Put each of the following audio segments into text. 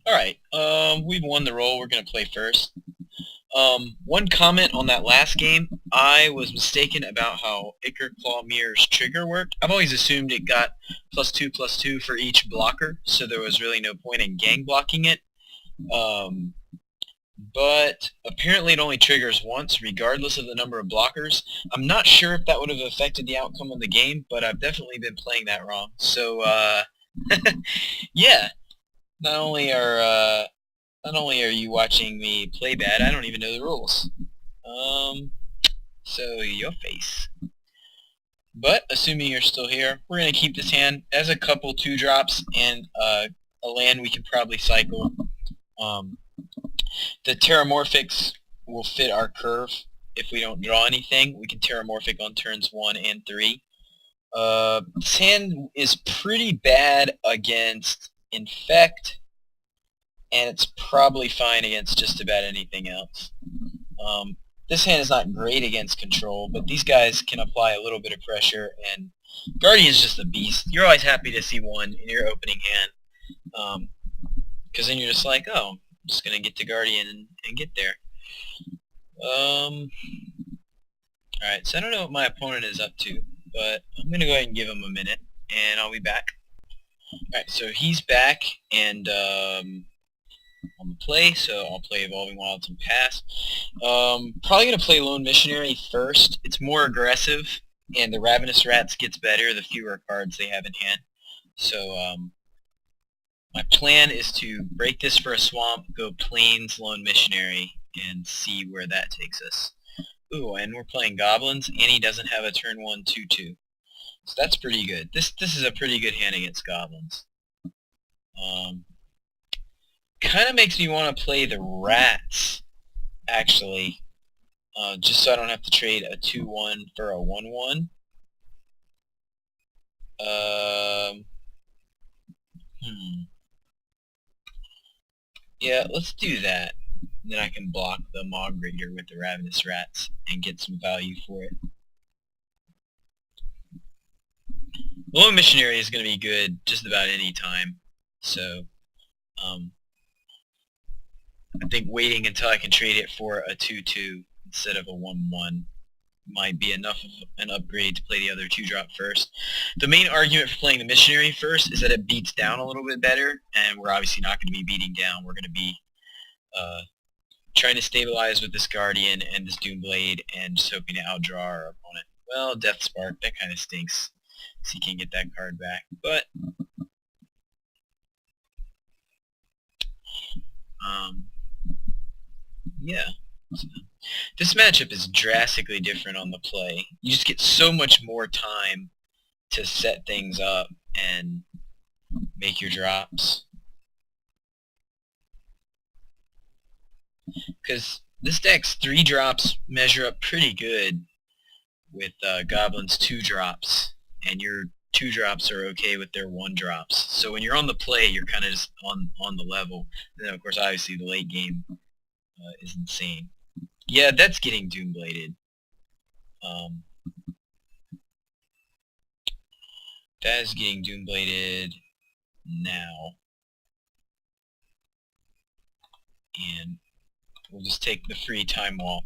Alright, we've won the roll. We're going to play first. One comment on that last game, I was mistaken about how Ichor Claw Mirror's trigger worked. I've always assumed it got +2/+2 for each blocker, so there was really no point in gang blocking it. But apparently it only triggers once, regardless of the number of blockers. I'm not sure if that would have affected the outcome of the game, but I've definitely been playing that wrong. So, yeah, not only are you watching me play bad, I don't even know the rules. So your face. But assuming you're still here, we're gonna keep this hand as a couple 2-drops and a land we can probably cycle. The Terramorphics will fit our curve. If we don't draw anything, we can Terramorphic on turns 1 and 3. This hand is pretty bad against Infect, and it's probably fine against just about anything else. This hand is not great against Control, but these guys can apply a little bit of pressure, and Guardian's just a beast. You're always happy to see one in your opening hand, because then you're just like, oh, I'm just going to get to Guardian and get there. Alright, so I don't know what my opponent is up to, but I'm going to go ahead and give him a minute, and I'll be back. Alright, so he's back, and on the play, so I'll play Evolving Wilds and pass. Probably going to play Lone Missionary first. It's more aggressive, and the Ravenous Rats gets better the fewer cards they have in hand. So my plan is to break this for a swamp, go Plains, Lone Missionary, and see where that takes us. Ooh, and we're playing Goblins, and he doesn't have a turn 1 2/2. So that's pretty good. This is a pretty good hand against Goblins. Kind of makes me want to play the Rats, actually, just so I don't have to trade a 2/1 for a 1/1. Yeah, let's do that. Then I can block the Maw Grater with the Ravenous Rats and get some value for it. Lone Missionary is going to be good just about any time, so I think waiting until I can trade it for a 2/2 instead of a 1/1 might be enough of an upgrade to play the other 2-drop first. The main argument for playing the Missionary first is that it beats down a little bit better, and we're obviously not going to be beating down. We're going to be trying to stabilize with this Guardian and this Doomblade and just hoping to outdraw our opponent. Well, Death Spark, that kind of stinks, so he can't get that card back. But yeah. So, this matchup is drastically different on the play. You just get so much more time to set things up and make your drops. Because this deck's 3 drops measure up pretty good with Goblin's 2 drops, and your 2 drops are okay with their 1 drops. So when you're on the play, you're kind of just on the level. And then, of course, obviously the late game is insane. Yeah, that's getting Doombladed. That is getting Doombladed now. And we'll just take the free time walk.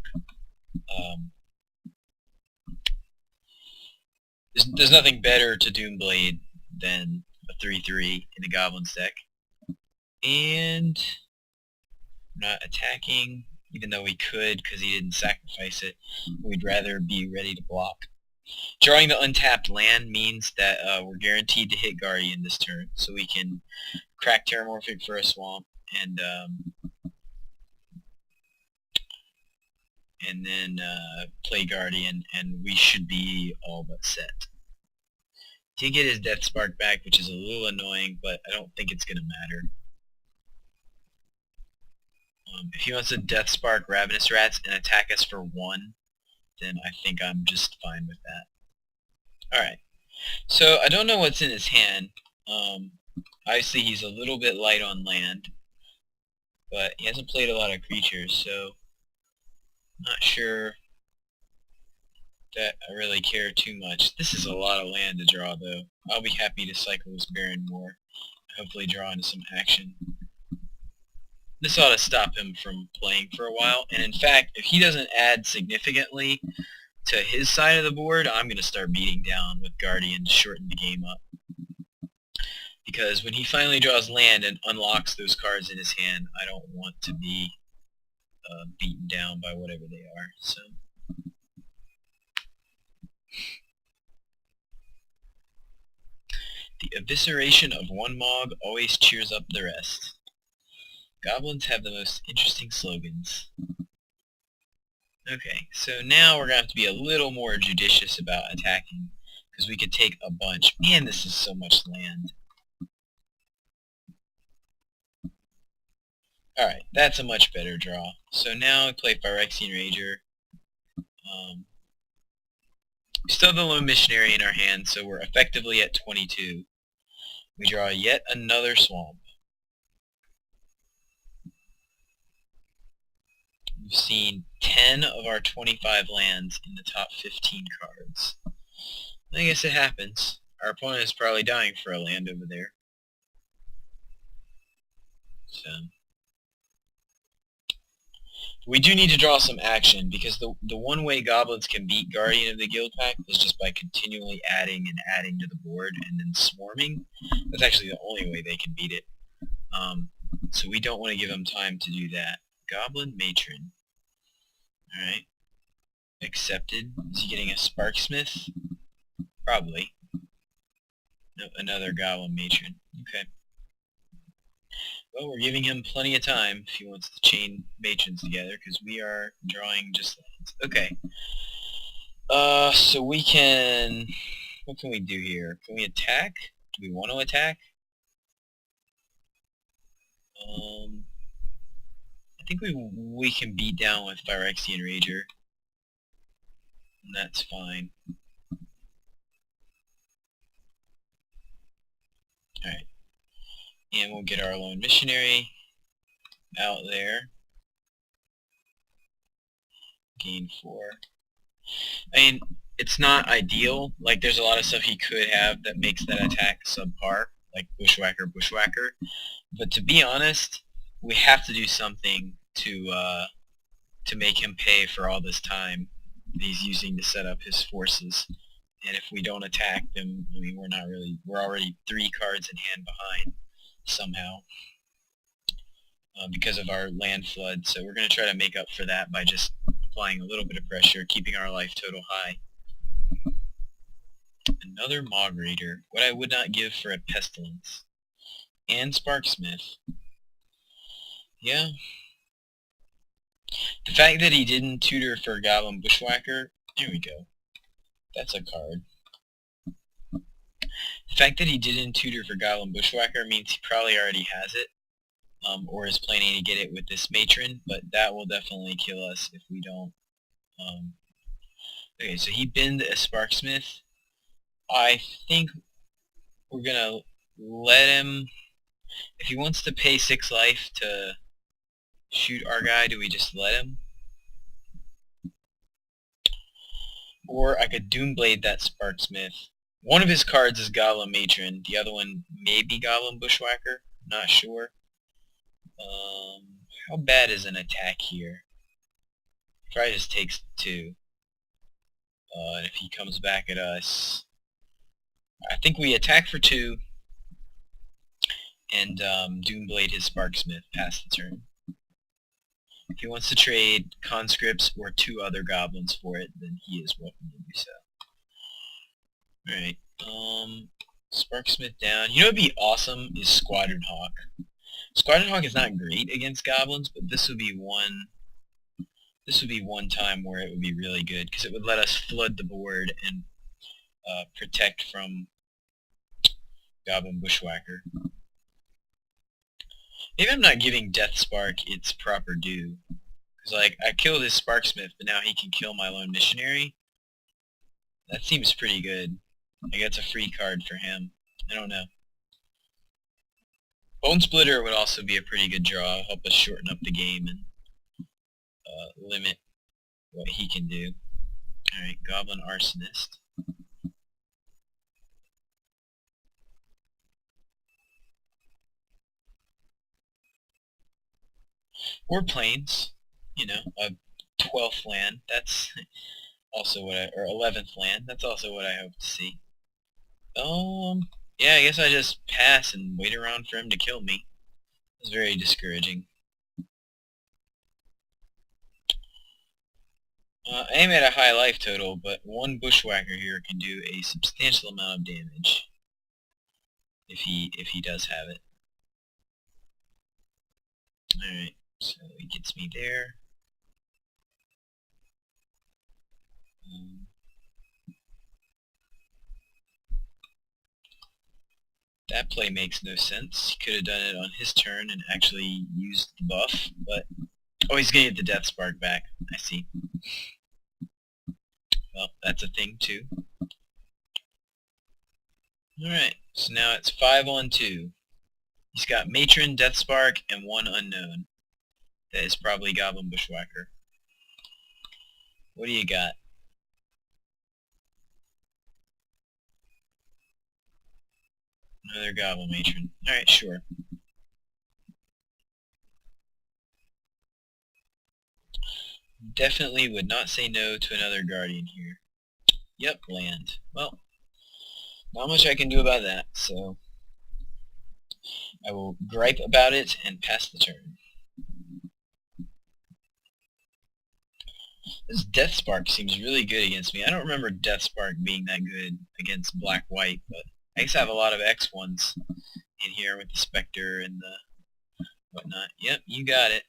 There's nothing better to Doomblade than a 3/3 in a Goblin's deck. And we're not attacking, even though we could because he didn't sacrifice it. We'd rather be ready to block. Drawing the untapped land means that we're guaranteed to hit Guardian this turn, so we can crack Terramorphic for a swamp and then play Guardian, and we should be all but set. Did get his Death Spark back, which is a little annoying, but I don't think it's going to matter. If he wants to Death Spark Ravenous Rats and attack us for 1, then I think I'm just fine with that. Alright, so I don't know what's in his hand. Obviously he's a little bit light on land, but he hasn't played a lot of creatures, so I'm not sure that I really care too much. This is a lot of land to draw, though. I'll be happy to cycle this Baron more, hopefully draw into some action. This ought to stop him from playing for a while. And in fact, if he doesn't add significantly to his side of the board, I'm going to start beating down with Guardian to shorten the game up. Because when he finally draws land and unlocks those cards in his hand, I don't want to be beaten down by whatever they are. So the evisceration of one Mog always cheers up the rest. Goblins have the most interesting slogans. Okay, so now we're going to have to be a little more judicious about attacking, because we could take a bunch. Man, this is so much land. Alright, that's a much better draw. So now we play Phyrexian Rager. We still have the Lone Missionary in our hand, so we're effectively at 22. We draw yet another swamp. We've seen 10 of our 25 lands in the top 15 cards. I guess it happens. Our opponent is probably dying for a land over there. So we do need to draw some action, because the one way goblins can beat Guardian of the Guildpact is just by continually adding and adding to the board and then swarming. That's actually the only way they can beat it. So we don't want to give them time to do that. Goblin Matron. Alright. Accepted. Is he getting a Sparksmith? Probably. No, another Goblin Matron. Okay. Well, we're giving him plenty of time if he wants to chain matrons together, because we are drawing just lands. Okay. So we can... What can we do here? Can we attack? Do we want to attack? I think we can beat down with Phyrexian Rager. And that's fine. Alright. And we'll get our Lone Missionary out there. Gain 4. I mean, it's not ideal. Like, there's a lot of stuff he could have that makes that attack subpar, like Bushwhacker. But to be honest, we have to do something to make him pay for all this time that he's using to set up his forces. And if we don't attack, then I mean we're already 3 cards in hand behind somehow because of our land flood. So we're going to try to make up for that by just applying a little bit of pressure, keeping our life total high. Another Mog Raider. What I would not give for a Pestilence. And Sparksmith. Yeah. The fact that he didn't tutor for Goblin Bushwhacker, there we go. That's a card. The fact that he didn't tutor for Goblin Bushwhacker means he probably already has it, or is planning to get it with this Matron, but that will definitely kill us if we don't. Okay, so he binned a Sparksmith. I think we're gonna let him, if he wants to pay 6 life to shoot our guy, do we just let him? Or I could Doomblade that Sparksmith. One of his cards is Goblin Matron, the other one may be Goblin Bushwhacker, not sure. How bad is an attack here? Probably just takes 2. And if he comes back at us, I think we attack for 2 and Doomblade his Sparksmith past the turn. If he wants to trade conscripts or 2 other goblins for it, then he is welcome to do so. Alright, Sparksmith down. You know what would be awesome is Squadron Hawk. Squadron Hawk is not great against goblins, but this would be one time where it would be really good, because it would let us flood the board and protect from Goblin Bushwhacker. Maybe I'm not giving Death Spark its proper due. Because, like, I killed his Sparksmith, but now he can kill my Lone Missionary. That seems pretty good. Like, that's a free card for him. I don't know. Bone Splitter would also be a pretty good draw. Help us shorten up the game and limit what he can do. Alright, Goblin Arsonist. Or plains. You know, a 12th land. That's also what or 11th land. That's also what I hope to see. Yeah, I guess I just pass and wait around for him to kill me. It's very discouraging. I am at a high life total, but one bushwhacker here can do a substantial amount of damage. If he does have it. Alright, so he gets me there. That play makes no sense. He could have done it on his turn and actually used the buff, but... Oh, he's gonna get the Death Spark back. I see. Well, that's a thing too. Alright, so now it's 5-on-2. He's got Matron, Death Spark, and one unknown. That is probably Goblin Bushwhacker. What do you got? Another Goblin Matron. Alright, sure. Definitely would not say no to another Guardian here. Yep, land. Well, not much I can do about that, so I will gripe about it and pass the turn. This Death Spark seems really good against me. I don't remember Death Spark being that good against Black-White, but I guess I have a lot of X1s in here with the Spectre and the whatnot. Yep, you got it.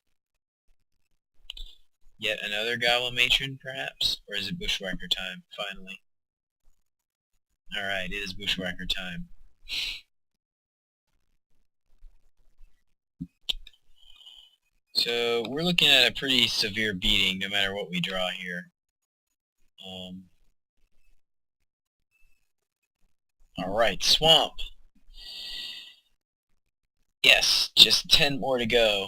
Yet another Goblin Matron, perhaps? Or is it Bushwhacker time, finally? Alright, it is Bushwhacker time. So, we're looking at a pretty severe beating no matter what we draw here. Alright, Swamp. Yes, just 10 more to go.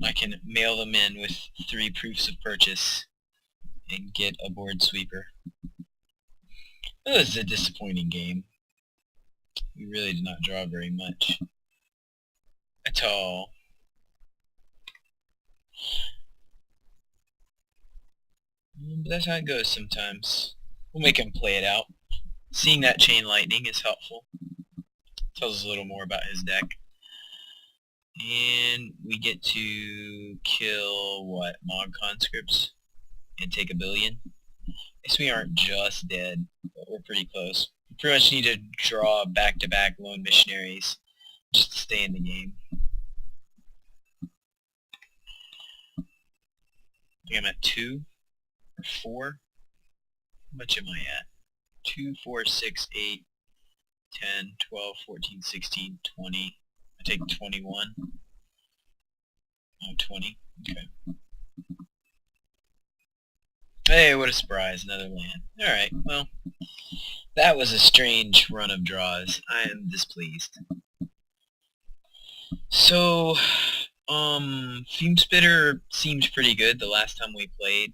I can mail them in with 3 proofs of purchase and get a board sweeper. This is a disappointing game. We really did not draw very much at all. But that's how it goes sometimes. We'll make him play it out. Seeing that Chain Lightning is helpful. Tells us a little more about his deck. And we get to kill, what, Mog Conscripts? And take a billion? I guess we aren't just dead, but we're pretty close. We pretty much need to draw back-to-back Lone Missionaries just to stay in the game. I think I'm at 2 or 4. How much am I at? 2, 4, 6, 8, 10, 12, 14, 16, 20. I take 21. Oh, 20. Okay. Hey, what a surprise. Another land. Alright, well, that was a strange run of draws. I am displeased. So, Fume Spitter seems pretty good the last time we played.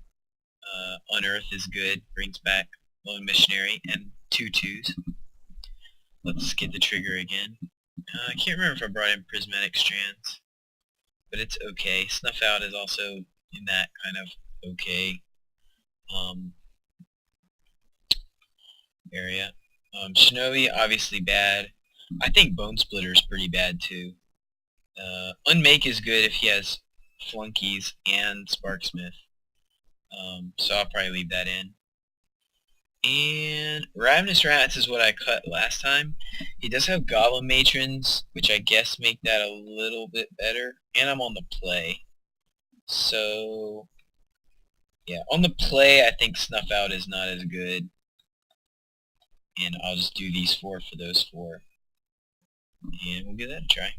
Unearth is good, brings back Lone Missionary, and 2 2s. Let's get the trigger again. I can't remember if I brought in Prismatic Strands, but it's okay. Snuff Out is also in that kind of okay area. Shinobi, obviously bad. I think Bone Splitter is pretty bad too. Unmake is good if he has Flunkies and Sparksmith. So I'll probably leave that in. And Ravenous Rats is what I cut last time. He does have Goblin Matrons, which I guess make that a little bit better. And I'm on the play. So, yeah, on the play I think Snuff Out is not as good. And I'll just do these 4 for those 4. And we'll give that a try.